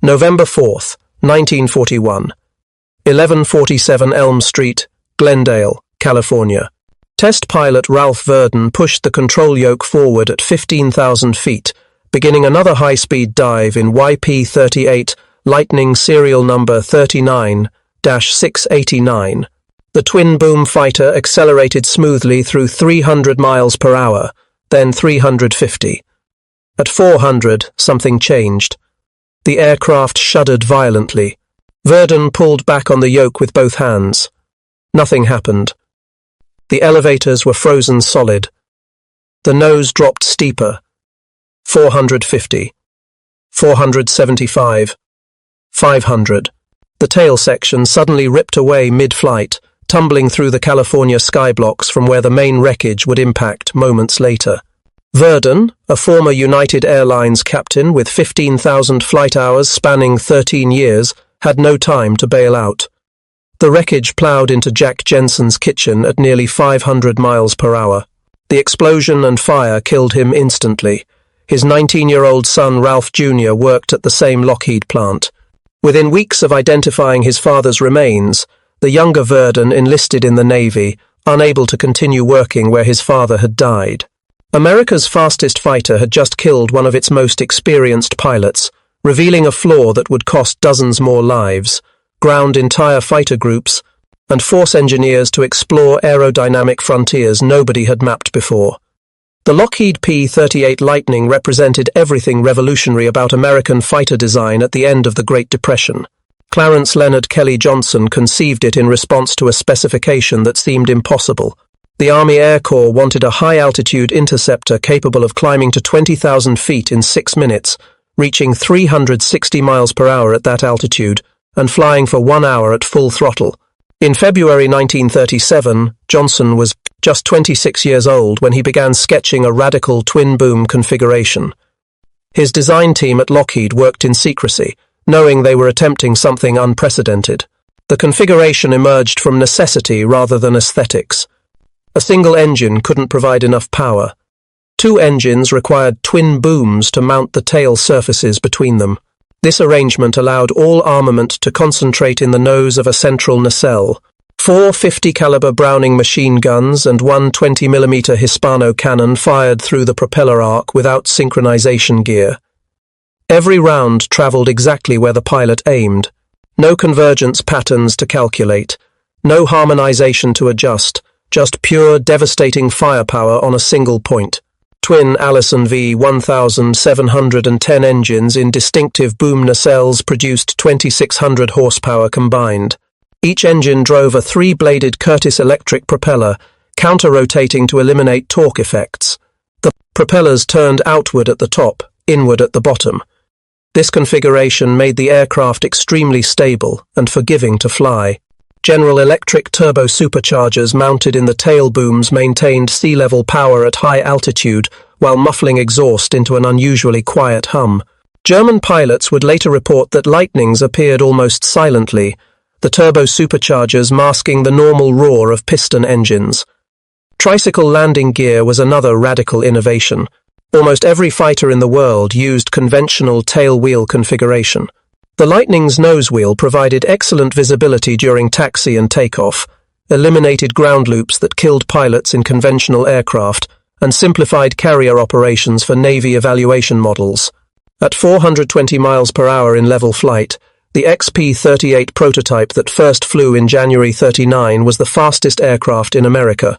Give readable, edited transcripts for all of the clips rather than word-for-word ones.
November 4th, 1941. 1147 Elm Street, Glendale, California. Test pilot Ralph Verdon pushed the control yoke forward at 15,000 feet, beginning another high-speed dive in YP-38 Lightning serial number 39-689. The twin-boom fighter accelerated smoothly through 300 miles per hour, then 350. At 400, something changed. The aircraft shuddered violently. Verdon pulled back on the yoke with both hands. Nothing happened. The elevators were frozen solid. The nose dropped steeper. 450. 475. 500. The tail section suddenly ripped away mid-flight, tumbling through the California skyblocks from where the main wreckage would impact moments later. Verdon, a former United Airlines captain with 15,000 flight hours spanning 13 years, had no time to bail out. The wreckage ploughed into Jack Jensen's kitchen at nearly 500 miles per hour. The explosion and fire killed him instantly. His 19-year-old son Ralph Jr. worked at the same Lockheed plant. Within weeks of identifying his father's remains, the younger Verdon enlisted in the Navy, unable to continue working where his father had died. America's fastest fighter had just killed one of its most experienced pilots, revealing a flaw that would cost dozens more lives, ground entire fighter groups, and force engineers to explore aerodynamic frontiers nobody had mapped before. The Lockheed P-38 Lightning represented everything revolutionary about American fighter design at the end of the Great Depression. Clarence Leonard Kelly Johnson conceived it in response to a specification that seemed impossible. The Army Air Corps wanted a high-altitude interceptor capable of climbing to 20,000 feet in 6 minutes, reaching 360 miles per hour at that altitude, and flying for 1 hour at full throttle. In February 1937, Johnson was just 26 years old when he began sketching a radical twin-boom configuration. His design team at Lockheed worked in secrecy, knowing they were attempting something unprecedented. The configuration emerged from necessity rather than aesthetics. A single engine couldn't provide enough power. 2 engines required twin booms to mount the tail surfaces between them. This arrangement allowed all armament to concentrate in the nose of a central nacelle. 4 50-caliber Browning machine guns and 1 20mm Hispano cannon fired through the propeller arc without synchronization gear. Every round traveled exactly where the pilot aimed. No convergence patterns to calculate. No harmonization to adjust. Just pure, devastating firepower on a single point. Twin Allison V1710 engines in distinctive boom nacelles produced 2,600 horsepower combined. Each engine drove a 3-bladed Curtiss electric propeller, counter-rotating to eliminate torque effects. The propellers turned outward at the top, inward at the bottom. This configuration made the aircraft extremely stable and forgiving to fly. General Electric turbo superchargers mounted in the tail booms maintained sea-level power at high altitude while muffling exhaust into an unusually quiet hum. German pilots would later report that lightnings appeared almost silently, the turbo superchargers masking the normal roar of piston engines. Tricycle landing gear was another radical innovation. Almost every fighter in the world used conventional tail-wheel configuration. The Lightning's nose wheel provided excellent visibility during taxi and takeoff, eliminated ground loops that killed pilots in conventional aircraft, and simplified carrier operations for Navy evaluation models. At 420 miles per hour in level flight, the XP-38 prototype that first flew in January 1939 was the fastest aircraft in America.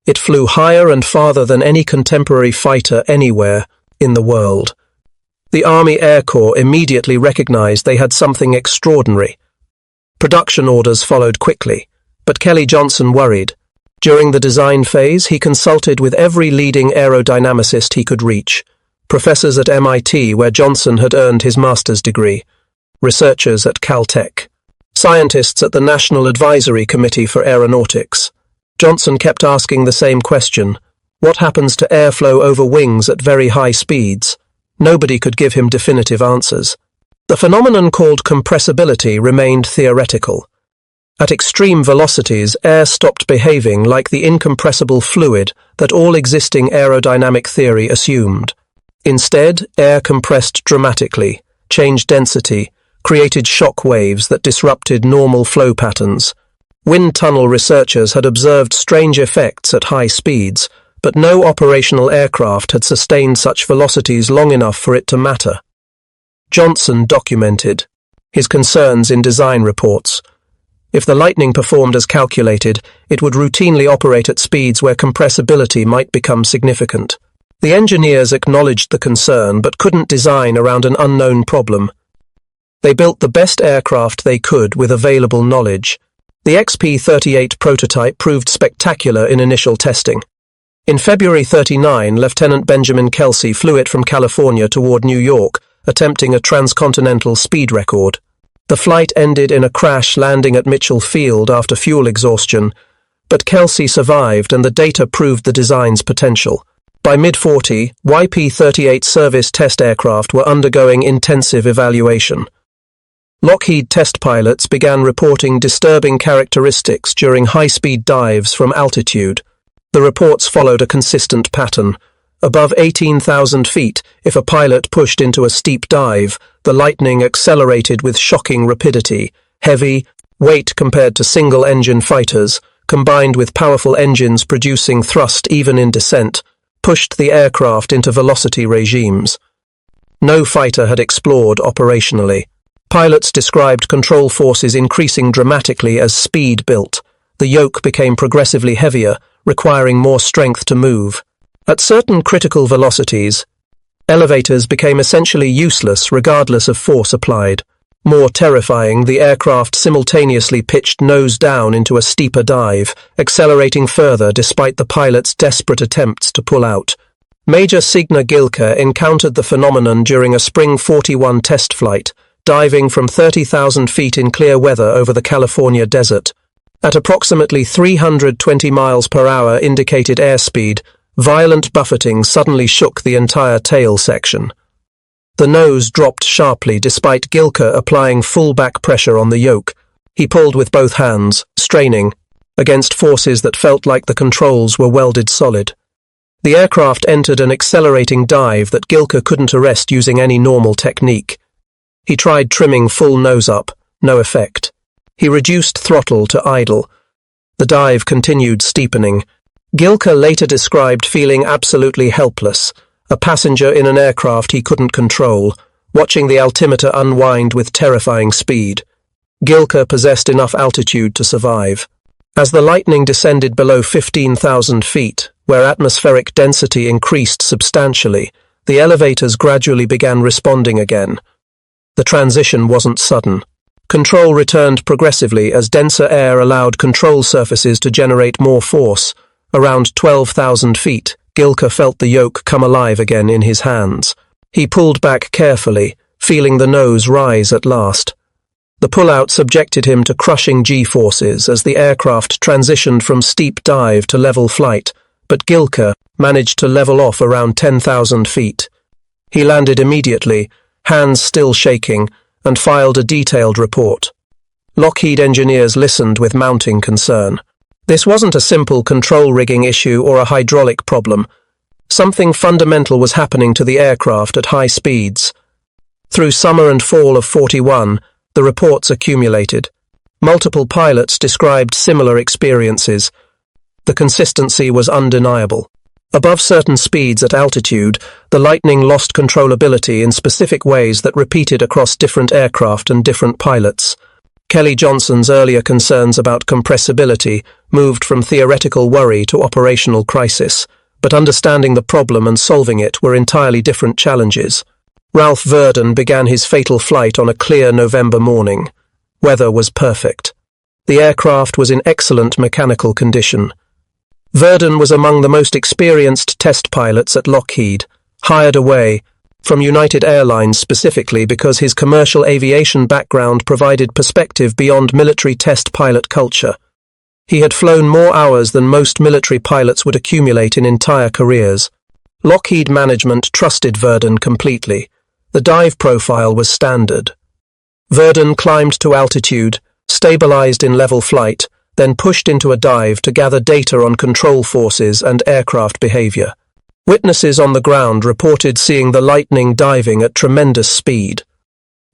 It flew higher and farther than any contemporary fighter anywhere in the world. The Army Air Corps immediately recognized they had something extraordinary. Production orders followed quickly, but Kelly Johnson worried. During the design phase, he consulted with every leading aerodynamicist he could reach. Professors at MIT, where Johnson had earned his master's degree. Researchers at Caltech. Scientists at the National Advisory Committee for Aeronautics. Johnson kept asking the same question. What happens to airflow over wings at very high speeds? Nobody could give him definitive answers. The phenomenon called compressibility remained theoretical. At extreme velocities, air stopped behaving like the incompressible fluid that all existing aerodynamic theory assumed. Instead, air compressed dramatically, changed density, created shock waves that disrupted normal flow patterns. Wind tunnel researchers had observed strange effects at high speeds, but no operational aircraft had sustained such velocities long enough for it to matter. Johnson documented his concerns in design reports. If the Lightning performed as calculated, it would routinely operate at speeds where compressibility might become significant. The engineers acknowledged the concern but couldn't design around an unknown problem. They built the best aircraft they could with available knowledge. The XP-38 prototype proved spectacular in initial testing. In February 1939, Lieutenant Benjamin Kelsey flew it from California toward New York, attempting a transcontinental speed record. The flight ended in a crash landing at Mitchell Field after fuel exhaustion, but Kelsey survived and the data proved the design's potential. By mid-40, YP-38 service test aircraft were undergoing intensive evaluation. Lockheed test pilots began reporting disturbing characteristics during high-speed dives from altitude. The reports followed a consistent pattern. Above 18,000 feet, if a pilot pushed into a steep dive, the Lightning accelerated with shocking rapidity. Heavy weight compared to single-engine fighters, combined with powerful engines producing thrust even in descent, pushed the aircraft into velocity regimes no fighter had explored operationally. Pilots described control forces increasing dramatically as speed built. The yoke became progressively heavier, requiring more strength to move. At certain critical velocities, elevators became essentially useless regardless of force applied. More terrifying, the aircraft simultaneously pitched nose down into a steeper dive, accelerating further despite the pilot's desperate attempts to pull out. Major Signe Gilker encountered the phenomenon during a Spring 41 test flight, diving from 30,000 feet in clear weather over the California desert. At approximately 320 miles per hour indicated airspeed, violent buffeting suddenly shook the entire tail section. The nose dropped sharply despite Gilker applying full back pressure on the yoke. He pulled with both hands, straining, against forces that felt like the controls were welded solid. The aircraft entered an accelerating dive that Gilker couldn't arrest using any normal technique. He tried trimming full nose up, no effect. He reduced throttle to idle. The dive continued steepening. Gilker later described feeling absolutely helpless, a passenger in an aircraft he couldn't control, watching the altimeter unwind with terrifying speed. Gilker possessed enough altitude to survive. As the Lightning descended below 15,000 feet, where atmospheric density increased substantially, the elevators gradually began responding again. The transition wasn't sudden. Control returned progressively as denser air allowed control surfaces to generate more force. Around 12,000 feet, Gilker felt the yoke come alive again in his hands. He pulled back carefully, feeling the nose rise at last. The pullout subjected him to crushing G-forces as the aircraft transitioned from steep dive to level flight, but Gilker managed to level off around 10,000 feet. He landed immediately, hands still shaking, and filed a detailed report. Lockheed engineers listened with mounting concern. This wasn't a simple control rigging issue or a hydraulic problem. Something fundamental was happening to the aircraft at high speeds. Through summer and fall of 41, the reports accumulated. Multiple pilots described similar experiences. The consistency was undeniable. Above certain speeds at altitude, the Lightning lost controllability in specific ways that repeated across different aircraft and different pilots. Kelly Johnson's earlier concerns about compressibility moved from theoretical worry to operational crisis, but understanding the problem and solving it were entirely different challenges. Ralph Verdun began his fatal flight on a clear November morning. Weather was perfect. The aircraft was in excellent mechanical condition. Verdun was among the most experienced test pilots at Lockheed, hired away from United Airlines specifically because his commercial aviation background provided perspective beyond military test pilot culture. He had flown more hours than most military pilots would accumulate in entire careers. Lockheed management trusted Verdun completely. The dive profile was standard. Verdun climbed to altitude, stabilized in level flight, then pushed into a dive to gather data on control forces and aircraft behavior. Witnesses on the ground reported seeing the Lightning diving at tremendous speed.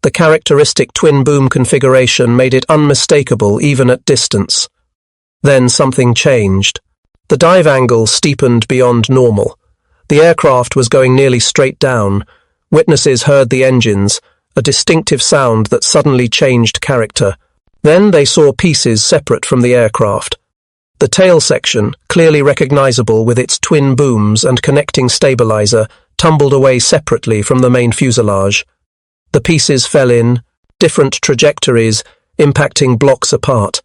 The characteristic twin-boom configuration made it unmistakable even at distance. Then something changed. The dive angle steepened beyond normal. The aircraft was going nearly straight down. Witnesses heard the engines, a distinctive sound that suddenly changed character. Then they saw pieces separate from the aircraft. The tail section, clearly recognizable with its twin booms and connecting stabilizer, tumbled away separately from the main fuselage. The pieces fell in, different trajectories, impacting blocks apart.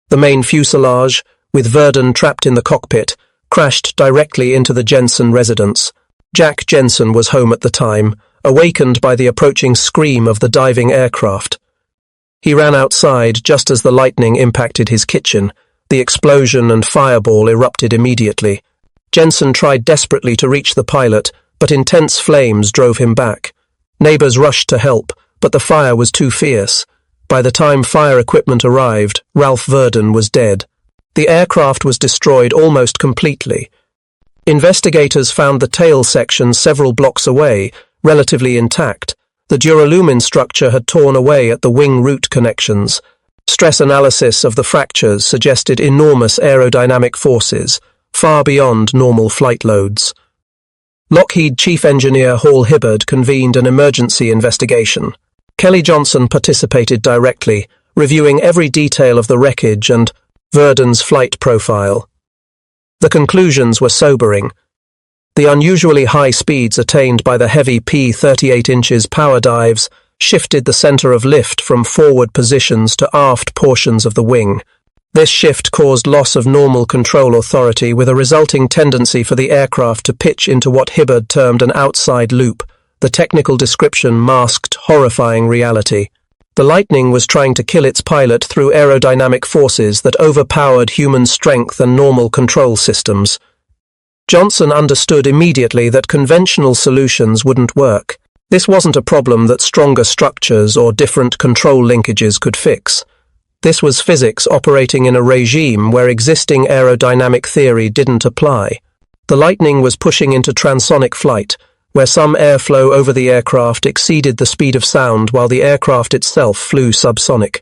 The main fuselage, with Verdun trapped in the cockpit, crashed directly into the Jensen residence. Jack Jensen was home at the time, awakened by the approaching scream of the diving aircraft. He ran outside just as the lightning impacted his kitchen. The explosion and fireball erupted immediately. Jensen tried desperately to reach the pilot, but intense flames drove him back. Neighbors rushed to help, but the fire was too fierce. By the time fire equipment arrived, Ralph Verdun was dead. The aircraft was destroyed almost completely. Investigators found the tail section several blocks away, relatively intact. The duralumin structure had torn away at the wing root connections. Stress analysis of the fractures suggested enormous aerodynamic forces, far beyond normal flight loads. Lockheed Chief Engineer Hall Hibbard convened an emergency investigation. Kelly Johnson participated directly, reviewing every detail of the wreckage and Verdun's flight profile. The conclusions were sobering. The unusually high speeds attained by the heavy P-38 inches power dives shifted the center of lift from forward positions to aft portions of the wing. This shift caused loss of normal control authority with a resulting tendency for the aircraft to pitch into what Hibbard termed an outside loop. The technical description masked horrifying reality. The Lightning was trying to kill its pilot through aerodynamic forces that overpowered human strength and normal control systems. Johnson understood immediately that conventional solutions wouldn't work. This wasn't a problem that stronger structures or different control linkages could fix. This was physics operating in a regime where existing aerodynamic theory didn't apply. The Lightning was pushing into transonic flight, where some airflow over the aircraft exceeded the speed of sound while the aircraft itself flew subsonic.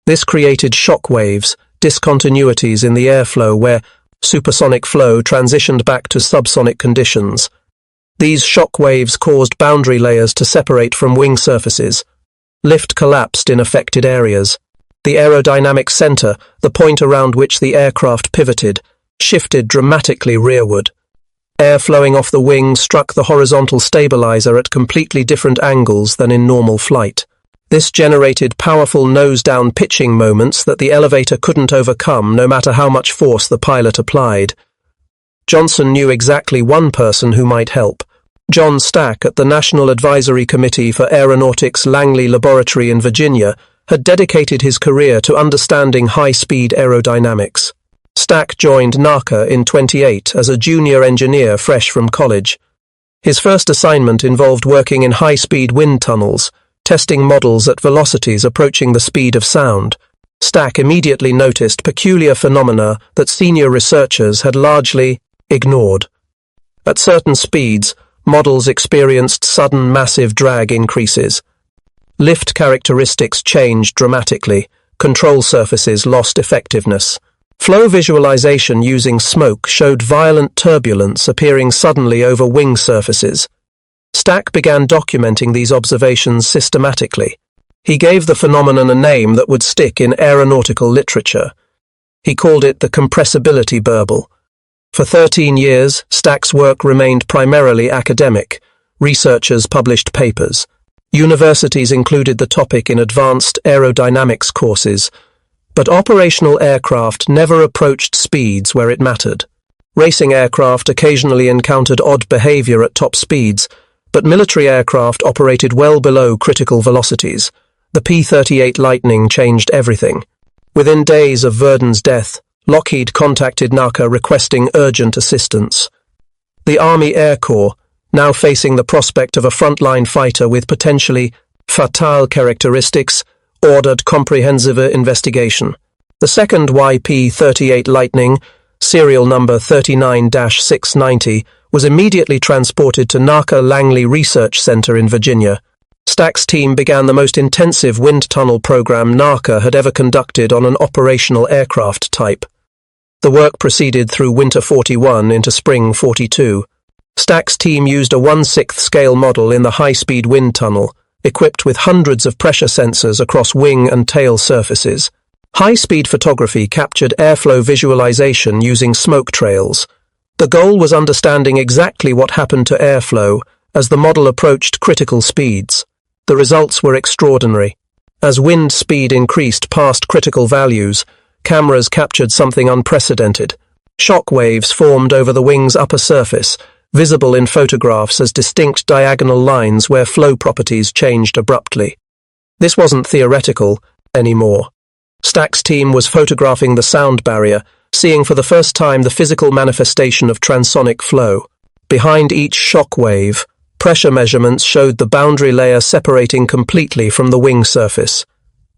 This created shock waves, discontinuities in the airflow where supersonic flow transitioned back to subsonic conditions. These shock waves caused boundary layers to separate from wing surfaces. Lift collapsed in affected areas. The aerodynamic center, the point around which the aircraft pivoted, shifted dramatically rearward. Air flowing off the wing struck the horizontal stabilizer at completely different angles than in normal flight. This generated powerful nose-down pitching moments that the elevator couldn't overcome no matter how much force the pilot applied. Johnson knew exactly one person who might help. John Stack at the National Advisory Committee for Aeronautics Langley Laboratory in Virginia had dedicated his career to understanding high-speed aerodynamics. Stack joined NACA in 1928 as a junior engineer fresh from college. His first assignment involved working in high-speed wind tunnels, testing models at velocities approaching the speed of sound. Stack immediately noticed peculiar phenomena that senior researchers had largely ignored. At certain speeds, models experienced sudden massive drag increases. Lift characteristics changed dramatically. Control surfaces lost effectiveness. Flow visualization using smoke showed violent turbulence appearing suddenly over wing surfaces. Stack began documenting these observations systematically. He gave the phenomenon a name that would stick in aeronautical literature. He called it the compressibility burble. For 13 years, Stack's work remained primarily academic. Researchers published papers. Universities included the topic in advanced aerodynamics courses, but operational aircraft never approached speeds where it mattered. Racing aircraft occasionally encountered odd behavior at top speeds, but military aircraft operated well below critical velocities. The P-38 Lightning changed everything. Within days of Verdun's death, Lockheed contacted NACA requesting urgent assistance. The Army Air Corps, now facing the prospect of a frontline fighter with potentially fatal characteristics, ordered comprehensive investigation. The second YP-38 Lightning, serial number 39-690, was immediately transported to NACA Langley Research Center in Virginia. Stack's team began the most intensive wind tunnel program NACA had ever conducted on an operational aircraft type. The work proceeded through winter 41 into spring 42. Stack's team used a 1/6 scale model in the high-speed wind tunnel, equipped with hundreds of pressure sensors across wing and tail surfaces. High-speed photography captured airflow visualization using smoke trails. The goal was understanding exactly what happened to airflow as the model approached critical speeds. The results were extraordinary. As wind speed increased past critical values, cameras captured something unprecedented. Shock waves formed over the wing's upper surface, visible in photographs as distinct diagonal lines where flow properties changed abruptly. This wasn't theoretical anymore. Stack's team was photographing the sound barrier, seeing for the first time the physical manifestation of transonic flow. Behind each shock wave, pressure measurements showed the boundary layer separating completely from the wing surface.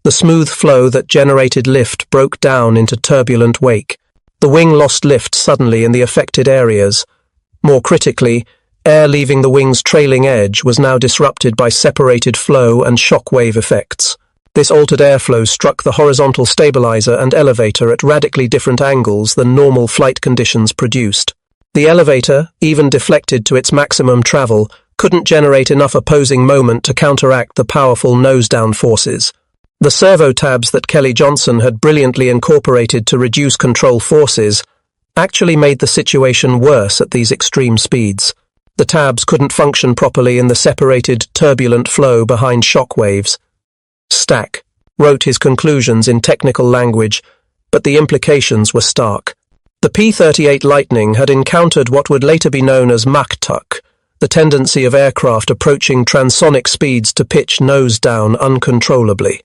The smooth flow that generated lift broke down into turbulent wake. The wing lost lift suddenly in the affected areas. More critically, air leaving the wing's trailing edge was now disrupted by separated flow and shock wave effects. This altered airflow struck the horizontal stabilizer and elevator at radically different angles than normal flight conditions produced. The elevator, even deflected to its maximum travel, couldn't generate enough opposing moment to counteract the powerful nose-down forces. The servo tabs that Kelly Johnson had brilliantly incorporated to reduce control forces actually made the situation worse at these extreme speeds. The tabs couldn't function properly in the separated, turbulent flow behind shock waves. Stack wrote his conclusions in technical language, but the implications were stark. The P-38 Lightning had encountered what would later be known as Mach tuck, the tendency of aircraft approaching transonic speeds to pitch nose down uncontrollably.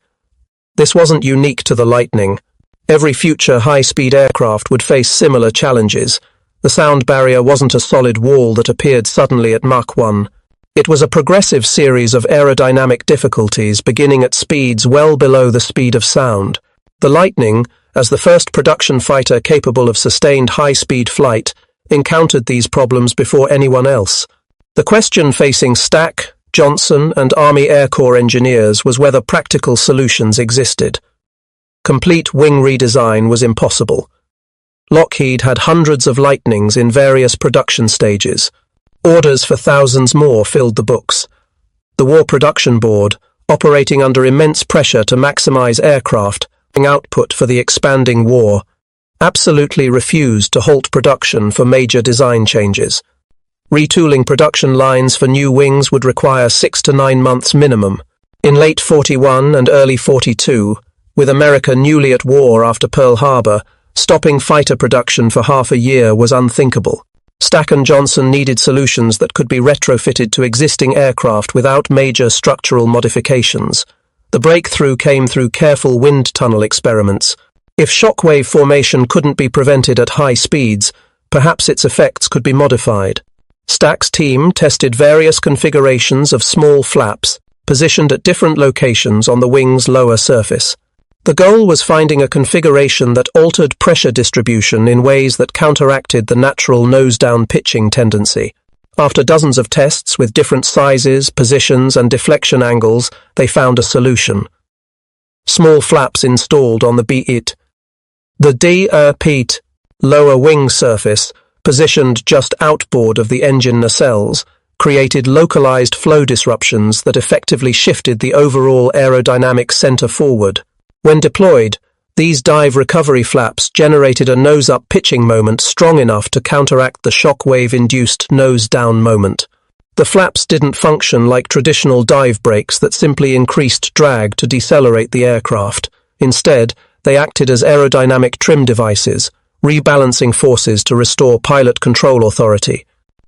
This wasn't unique to the Lightning. Every future high-speed aircraft would face similar challenges. The sound barrier wasn't a solid wall that appeared suddenly at Mach 1. It was a progressive series of aerodynamic difficulties beginning at speeds well below the speed of sound. The Lightning, as the first production fighter capable of sustained high-speed flight, encountered these problems before anyone else. The question facing Stack, Johnson, and Army Air Corps engineers was whether practical solutions existed. Complete wing redesign was impossible. Lockheed had hundreds of Lightnings in various production stages. Orders for thousands more filled the books. The War Production Board, operating under immense pressure to maximize aircraft output for the expanding war, absolutely refused to halt production for major design changes. Retooling production lines for new wings would require 6 to 9 months minimum. In late 41 and early 42, with America newly at war after Pearl Harbor, stopping fighter production for half a year was unthinkable. Stack and Johnson needed solutions that could be retrofitted to existing aircraft without major structural modifications. The breakthrough came through careful wind tunnel experiments. If shockwave formation couldn't be prevented at high speeds, perhaps its effects could be modified. Stack's team tested various configurations of small flaps, positioned at different locations on the wing's lower surface. The goal was finding a configuration that altered pressure distribution in ways that counteracted the natural nose-down pitching tendency. After dozens of tests with different sizes, positions, and deflection angles, they found a solution. Small flaps installed on the B-IT. The D-Pete lower wing surface, positioned just outboard of the engine nacelles, created localized flow disruptions that effectively shifted the overall aerodynamic center forward. When deployed, these dive recovery flaps generated a nose-up pitching moment strong enough to counteract the shockwave-induced nose-down moment. The flaps didn't function like traditional dive brakes that simply increased drag to decelerate the aircraft. Instead, they acted as aerodynamic trim devices, rebalancing forces to restore pilot control authority.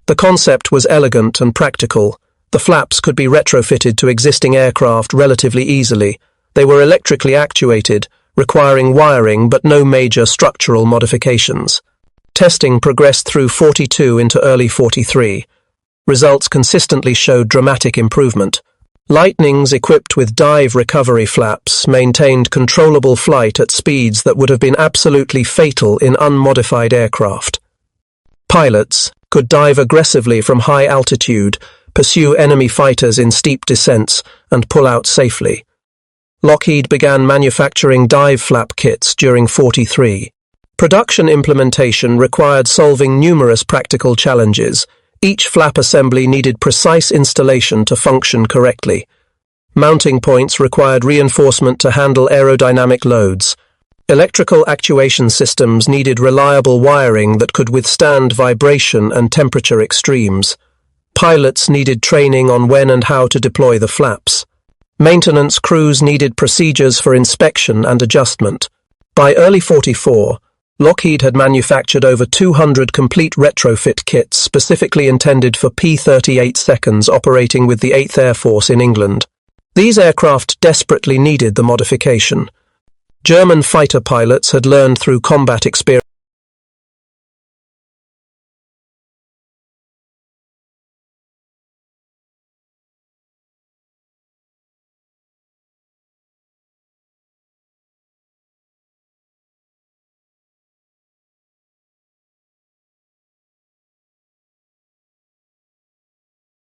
The concept was elegant and practical. The flaps could be retrofitted to existing aircraft relatively easily. They were electrically actuated, requiring wiring but no major structural modifications. Testing progressed through 42 into early 43. Results consistently showed dramatic improvement. Lightnings equipped with dive recovery flaps maintained controllable flight at speeds that would have been absolutely fatal in unmodified aircraft. Pilots could dive aggressively from high altitude, pursue enemy fighters in steep descents, and pull out safely. Lockheed began manufacturing dive flap kits during 43. Production implementation required solving numerous practical challenges. Each flap assembly needed precise installation to function correctly. Mounting points required reinforcement to handle aerodynamic loads. Electrical actuation systems needed reliable wiring that could withstand vibration and temperature extremes. Pilots needed training on when and how to deploy the flaps. Maintenance crews needed procedures for inspection and adjustment. By early 44, Lockheed had manufactured over 200 complete retrofit kits specifically intended for P-38 seconds operating with the 8th Air Force in England. These aircraft desperately needed the modification. German fighter pilots had learned through combat experience